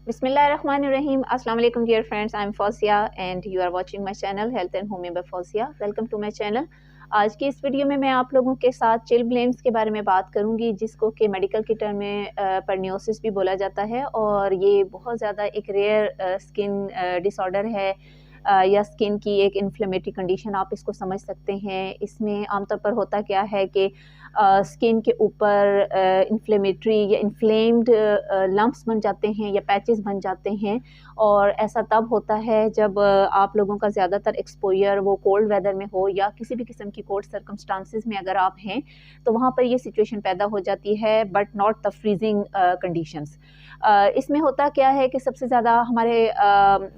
Bismillahirrahmanirrahim. Assalamu alaikum dear friends. I'm Fauziya and you are watching my channel Health and Home by Fauziya. Welcome to my channel. आज की इस video में मैं आप लोगों के साथ चिलब्लेन्स के बारे में बात करूंगी, जिसको कि मेडिकल की टर्म में परनियोसिस भी बोला जाता है और ये बहुत ज़्यादा एक रेयर स्किन डिसऑर्डर है या स्किन की एक इन्फ्लेमेटरी कंडीशन आप इसको समझ सकते हैं। इसमें आमतौर पर होता क्या है कि स्किन के ऊपर इन्फ्लेमेटरी या इन्फ्लेम्ड लम्प्स बन जाते हैं या पैचेस बन जाते हैं और ऐसा तब होता है जब आप लोगों का ज़्यादातर एक्सपोजर वो कोल्ड वेदर में हो या किसी भी किस्म की कोल्ड सर्कमस्टांसिस में अगर आप हैं तो वहाँ पर ये सिचुएशन पैदा हो जाती है, but not the freezing conditions. इसमें होता क्या है कि सबसे ज़्यादा हमारे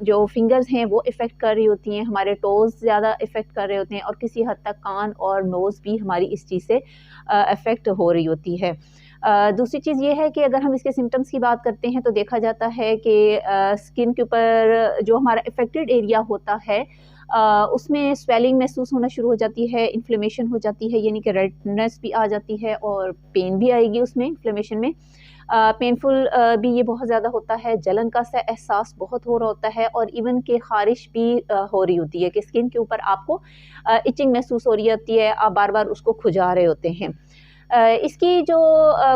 जो फिंगर्स हैं वो इफ़ेक्ट कर रही होती हैं, हमारे टोज़ ज़्यादा इफ़ेक्ट कर रहे होते हैं और किसी हद तक कान और नोज़ भी हमारी इस चीज़ से अफेक्ट हो रही होती है। दूसरी चीज़ ये है कि अगर हम इसके सिम्टम्स की बात करते हैं तो देखा जाता है कि स्किन के ऊपर जो हमारा इफ़ेक्टेड एरिया होता है उसमें स्वेलिंग महसूस होना शुरू हो जाती है, इन्फ्लेमेशन हो जाती है, यानी कि रेडनेस भी आ जाती है और पेन भी आएगी उसमें इन्फ्लेमेशन में। पेनफुल भी ये बहुत ज़्यादा होता है, जलन का सा एहसास बहुत हो रहा होता है और इवन के ख़ारिश भी हो रही होती है कि स्किन के ऊपर आपको इचिंग महसूस हो रही होती है, आप बार बार उसको खुजा रहे होते हैं। इसकी जो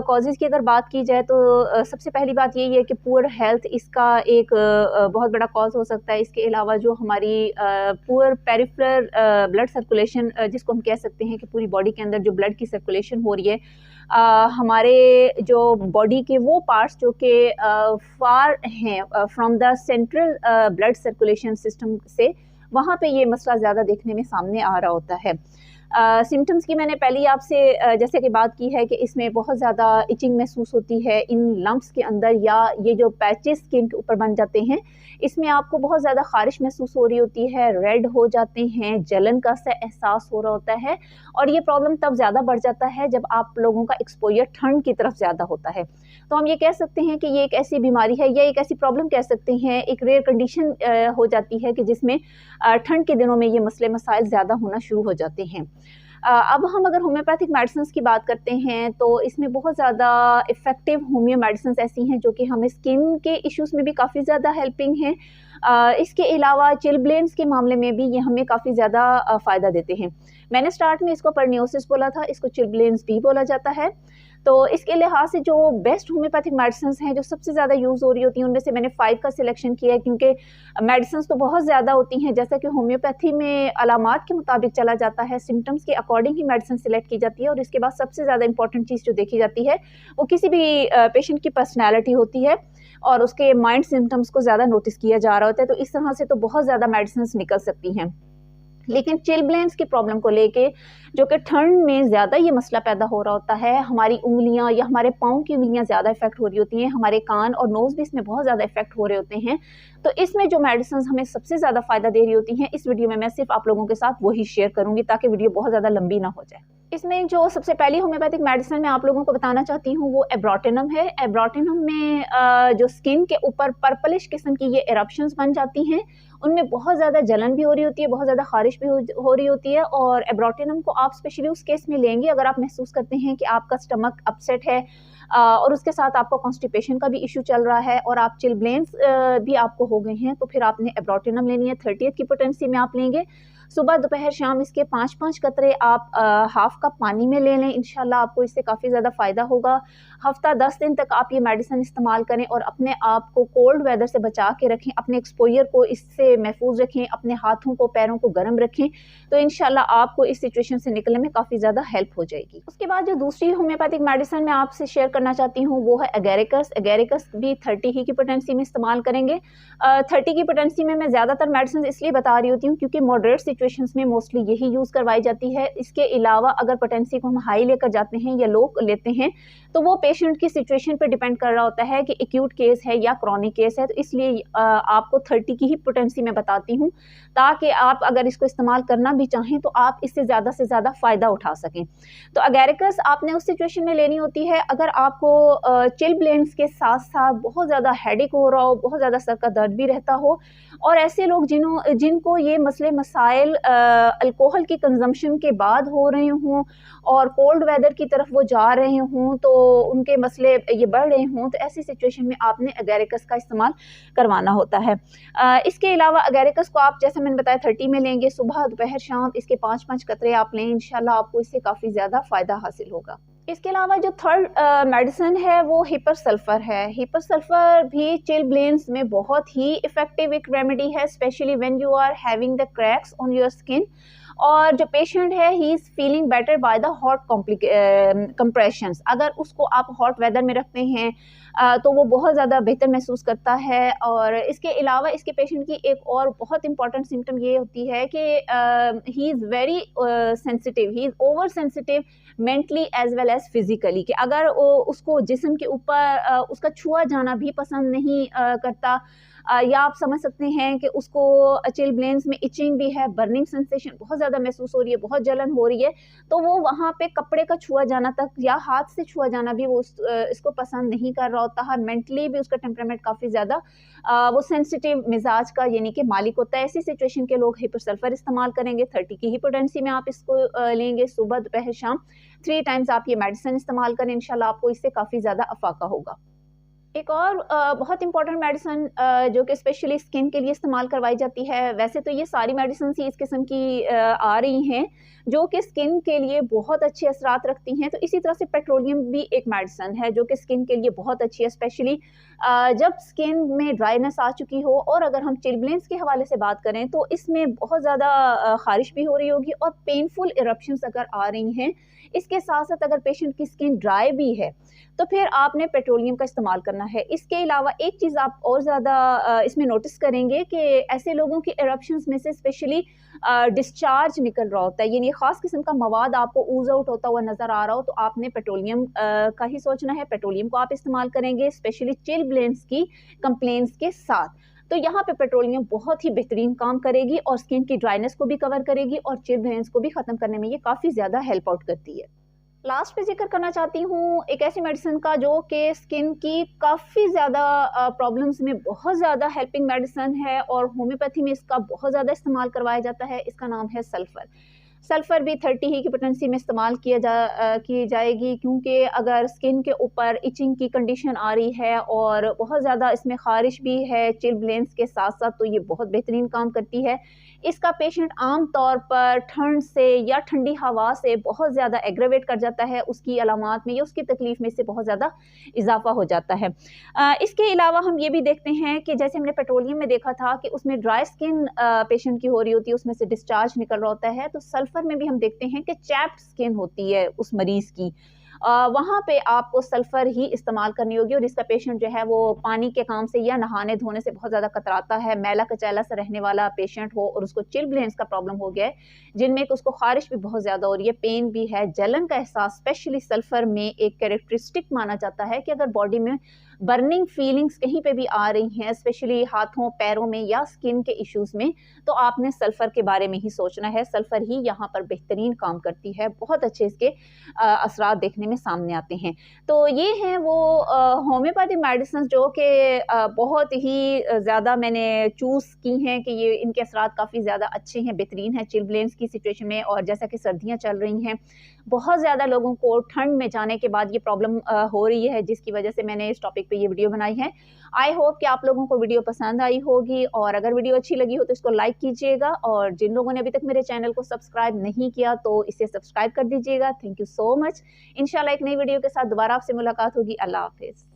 कॉजेज़ की अगर बात की जाए तो सबसे पहली बात यही है कि पुअर हेल्थ इसका एक बहुत बड़ा कॉज़ हो सकता है। इसके अलावा जो हमारी पुअर पेरिफेरल ब्लड सर्कुलेशन जिसको हम कह सकते हैं कि पूरी बॉडी के अंदर जो ब्लड की सर्कुलेशन हो रही है, हमारे जो बॉडी के वो पार्ट्स जो कि फार हैं from the central blood circulation system से, वहाँ पे ये मसला ज़्यादा देखने में सामने आ रहा होता है। सिम्टम्स की मैंने पहले ही आपसे जैसे कि बात की है कि इसमें बहुत ज़्यादा इचिंग महसूस होती है इन लम्प्स के अंदर, या ये जो पैचेस स्किन के ऊपर बन जाते हैं इसमें आपको बहुत ज़्यादा ख़ारिश महसूस हो रही होती है, रेड हो जाते हैं, जलन का सा एहसास हो रहा होता है और ये प्रॉब्लम तब ज़्यादा बढ़ जाता है जब आप लोगों का एक्सपोजर ठंड की तरफ ज़्यादा होता है। तो हम ये कह सकते हैं कि ये एक ऐसी बीमारी है या एक ऐसी प्रॉब्लम कह सकते हैं, एक रेयर कंडीशन हो जाती है कि जिसमें ठंड के दिनों में ये मसले मसाइल ज़्यादा होना शुरू हो जाते हैं। अब हम अगर होम्योपैथिक मेडिसिन्स की बात करते हैं तो इसमें बहुत ज़्यादा इफ़ेक्टिव होम्यो मेडिसिन्स ऐसी हैं जो कि हमें स्किन के इश्यूज़ में भी काफ़ी ज़्यादा हेल्पिंग हैं। इसके अलावा चिलब्लेन्स के मामले में भी ये हमें काफ़ी ज़्यादा फ़ायदा देते हैं। मैंने स्टार्ट में इसको परनियोसिस बोला था, इसको चिलब्लेन्स भी बोला जाता है। तो इसके लिहाज से जो बेस्ट होम्योपैथिक मेडिसिन्स हैं जो सबसे ज़्यादा यूज़ हो रही होती हैं उनमें से मैंने 5 का सिलेक्शन किया है, क्योंकि मेडिसिन्स तो बहुत ज़्यादा होती हैं। जैसा कि होम्योपैथी में अलामात के मुताबिक चला जाता है, सिम्टम्स के अकॉर्डिंग ही मेडिसिन सिलेक्ट की जाती है और इसके बाद सबसे ज़्यादा इंपॉर्टेंट चीज़ जो देखी जाती है वो किसी भी पेशेंट की पर्सनैलिटी होती है और उसके माइंड सिम्टम्स को ज़्यादा नोटिस किया जा रहा होता है। तो इस तरह से तो बहुत ज़्यादा मेडिसिन्स निकल सकती हैं। लेकिन चिलब्लेन्स की प्रॉब्लम को लेके जो कि ठंड में ज़्यादा ये मसला पैदा हो रहा होता है, हमारी उँगलियां या हमारे पाँव की उँगलियां ज़्यादा इफ़ेक्ट हो रही होती हैं, हमारे कान और नोज़ भी इसमें बहुत ज़्यादा इफ़ेक्ट हो रहे होते हैं। तो इसमें जो मेडिसिन्स हमें सबसे ज़्यादा फ़ायदा दे रही होती हैं, इस वीडियो में मैं सिर्फ आप लोगों के साथ वही शेयर करूँगी ताकि वीडियो बहुत ज़्यादा लंबी ना हो जाए। इसमें जो सबसे पहली होम्योपैथिक मेडिसिन मैं आप लोगों को बताना चाहती हूँ वो एब्रोटिनम है। एब्रोटिनम में जो स्किन के ऊपर पर्पलिश किस्म की ये इरप्शंस बन जाती हैं, उनमें बहुत ज़्यादा जलन भी हो रही होती है, बहुत ज़्यादा ख़ारिश भी हो रही होती है और एब्रोटिनम को आप स्पेशली उस केस में लेंगे अगर आप महसूस करते हैं कि आपका स्टमक अपसेट है और उसके साथ आपको कॉन्स्टिपेशन का भी इशू चल रहा है और आप चिलब्लेन्स भी आपको हो गए हैं, तो फिर आपने एब्रोटिनम लेनी है। 30th की पोटेंसी में आप लेंगे। सुबह दोपहर शाम इसके 5-5 कतरे आप हाफ कप पानी में ले लें, इंशाल्लाह आपको इससे काफ़ी ज़्यादा फ़ायदा होगा। हफ्ता 10 दिन तक आप ये मेडिसिन इस्तेमाल करें और अपने आप को कोल्ड वेदर से बचा के रखें, अपने एक्सपोजर को इससे महफूज रखें, अपने हाथों को पैरों को गर्म रखें, तो इंशाल्लाह आपको इस सिचुएशन से निकलने में काफ़ी ज़्यादा हेल्प हो जाएगी। उसके बाद जो दूसरी होम्योपैथिक मेडिसिन मैं आपसे शेयर करना चाहती हूँ वो है एगेरिकस। एगेरिकस भी 30 ही की पोटेंसी में इस्तेमाल करेंगे। 30 की पोटेंसी में मैं ज़्यादातर मेडिसिन इसलिए बता रही होती हूँ क्योंकि मॉडरेट सिचुएशंस में मोस्टली यही यूज़ करवाई जाती है। इसके अलावा अगर पोटेंसी को हम हाई लेकर जाते हैं या लो लेते हैं तो वो पेशेंट की सिचुएशन पे डिपेंड कर रहा होता है कि एक्यूट केस है या क्रॉनिक केस है। तो इसलिए आपको 30 की ही पोटेंसी में बताती हूँ ताकि आप अगर इसको इस्तेमाल करना भी चाहें तो आप इससे ज़्यादा से ज़्यादा फ़ायदा उठा सकें। तो एगेरिकस आपने उस सिचुएशन में लेनी होती है अगर आपको चिलब्लेन्स के साथ साथ बहुत ज़्यादा हेडेक हो रहा हो, बहुत ज़्यादा सर का दर्द भी रहता हो और ऐसे लोग जिनको ये मसले मसाइल अल्कोहल की कंजम्पशन के बाद हो रहे हों और कोल्ड वेदर की तरफ वो जा रहे हों, तो उनके मसले ये बढ़ रहे हों, तो ऐसी सिचुएशन में आपने एगेरिकस का इस्तेमाल करवाना होता है। इसके अलावा एगेरिकस को आप, जैसे मैंने बताया, 30 में लेंगे, सुबह दोपहर शाम इसके 5-5 कतरे आप लें, इंशाल्लाह आपको इससे काफ़ी ज़्यादा फ़ायदा हासिल होगा। इसके अलावा जो थर्ड मेडिसिन है वो हिपर सल्फर है। हिपर सल्फर भी चिलब्लेन्स में बहुत ही इफ़ेक्टिव एक रेमेडी है, specially when you are having the cracks on your skin. और जो पेशेंट है he is feeling better by the hot compressions. अगर उसको आप हॉट वेदर में रखते हैं तो वो बहुत ज़्यादा बेहतर महसूस करता है। और इसके अलावा इसके पेशेंट की एक और बहुत इंपॉर्टेंट सिम्टम ये होती है कि he is very sensitive, he is over sensitive mentally as well as physically, कि अगर उसको जिस्म के ऊपर उसका छुआ जाना भी पसंद नहीं करता, या आप समझ सकते हैं कि उसको चिलब्लेन्स में इचिंग भी है, बर्निंग सेंसेशन बहुत ज़्यादा महसूस हो रही है, बहुत जलन हो रही है, तो वो वहाँ पे कपड़े का छुआ जाना तक या हाथ से छुआ जाना भी वो इसको पसंद नहीं कर रहा होता है। मेंटली भी उसका टेम्परामेंट काफ़ी ज़्यादा वो सेंसिटिव मिजाज का यानी कि मालिक होता है। ऐसी सिचुएशन के लोग हिपर सल्फर इस्तेमाल करेंगे। 30 की हिपोटेंसी में आप इसको लेंगे, सुबह दोपहर शाम 3 टाइम्स आप ये मेडिसिन इस्तेमाल करें, इंशाल्लाह आपको इससे काफ़ी ज़्यादा अफाका होगा। एक और बहुत इंपॉर्टेंट मेडिसिन जो कि स्पेशली स्किन के लिए इस्तेमाल करवाई जाती है, वैसे तो ये सारी मेडिसिन ही इस किस्म की आ रही हैं जो कि स्किन के लिए बहुत अच्छे असरात रखती हैं। तो इसी तरह से पेट्रोलियम भी एक मेडिसिन है जो कि स्किन के लिए बहुत अच्छी है, स्पेशली जब स्किन में ड्राइनेस आ चुकी हो। और अगर हम चिलब्लेन्स के हवाले से बात करें तो इसमें बहुत ज़्यादा ख़ारिश भी हो रही होगी और पेनफुल इरप्शंस अगर आ रही हैं, इसके साथ साथ अगर पेशेंट की स्किन ड्राई भी है तो फिर आपने पेट्रोलियम का इस्तेमाल करना है। इसके अलावा एक चीज़ आप और ज़्यादा इसमें नोटिस करेंगे कि ऐसे लोगों की इरप्शंस में से स्पेशली डिस्चार्ज निकल रहा होता है, यानी ख़ास किस्म का मवाद आपको ऊज़ आउट होता हुआ नज़र आ रहा हो, तो आपने पेट्रोलियम का ही सोचना है। पेट्रोलियम को आप इस्तेमाल करेंगे स्पेशली चिलब्लेन्स की कंप्लेंट्स के साथ। तो यहाँ पे पेट्रोलियम बहुत ही बेहतरीन काम करेगी और स्किन की ड्राइनेस को भी कवर करेगी और चिलब्लेन्स को भी ख़त्म करने में ये काफ़ी ज़्यादा हेल्प आउट करती है। लास्ट पे ज़िक्र करना चाहती हूँ एक ऐसी मेडिसिन का जो कि स्किन की काफ़ी ज़्यादा प्रॉब्लम्स में बहुत ज़्यादा हेल्पिंग मेडिसिन है और होम्योपैथी में इसका बहुत ज़्यादा इस्तेमाल करवाया जाता है। इसका नाम है सल्फ़र। सल्फ़र भी 30 ही की पोटेंसी में इस्तेमाल की जाएगी, क्योंकि अगर स्किन के ऊपर इचिंग की कंडीशन आ रही है और बहुत ज़्यादा इसमें ख़ारिश भी है चिलब्लेन्स के साथ-साथ, तो ये बहुत बेहतरीन काम करती है। इसका पेशेंट आम तौर पर ठंड से या ठंडी हवा से बहुत ज़्यादा एग्रेवेट कर जाता है, उसकी अलामात में या उसकी तकलीफ़ में इससे बहुत ज़्यादा इज़ाफ़ा हो जाता है। इसके अलावा हम ये भी देखते हैं कि जैसे हमने पेट्रोलियम में देखा था कि उसमें ड्राई स्किन पेशेंट की हो रही होती है, उसमें से डिस्चार्ज निकल रहा होता है, तो सल्फ़र में भी हम देखते हैं कि चैप्ड स्किन होती है उस मरीज़ की। वहाँ पे आपको सल्फ़र ही इस्तेमाल करनी होगी और इसका पेशेंट जो है वो पानी के काम से या नहाने धोने से बहुत ज़्यादा कतराता है, मैला कचैला सा रहने वाला पेशेंट हो और उसको चिलब्लेन्स का प्रॉब्लम हो गया है, जिनमें कि उसको ख़ारिश भी बहुत ज़्यादा हो रही है, पेन भी है, जलन का एहसास स्पेशली सल्फ़र में एक कैरेक्टरिस्टिक माना जाता है कि अगर बॉडी में बर्निंग फीलिंग्स कहीं पे भी आ रही हैं, स्पेशली हाथों, पैरों में या स्किन के इश्यूज़ में, तो आपने सल्फ़र के बारे में ही सोचना है। सल्फ़र ही यहाँ पर बेहतरीन काम करती है, बहुत अच्छे इसके असरात देखने में सामने आते हैं। तो ये हैं वो होम्योपैथिक मेडिसिन जो कि बहुत ही ज़्यादा मैंने चूज़ की हैं कि ये इनके असरात काफ़ी ज़्यादा अच्छे हैं, बेहतरीन हैं चिलब्लेन्स की सिचुएशन में। और जैसा कि सर्दियाँ चल रही हैं, बहुत ज़्यादा लोगों को ठंड में जाने के बाद ये प्रॉब्लम हो रही है, जिसकी वजह से मैंने इस टॉपिक पे ये वीडियो बनाई है। आई होप कि आप लोगों को वीडियो पसंद आई होगी और अगर वीडियो अच्छी लगी हो तो इसको लाइक कीजिएगा और जिन लोगों ने अभी तक मेरे चैनल को सब्सक्राइब नहीं किया तो इसे सब्सक्राइब कर दीजिएगा। Thank you so much. इंशाल्लाह एक नई वीडियो के साथ दोबारा आपसे मुलाकात होगी। अल्लाह हाफ़िज़।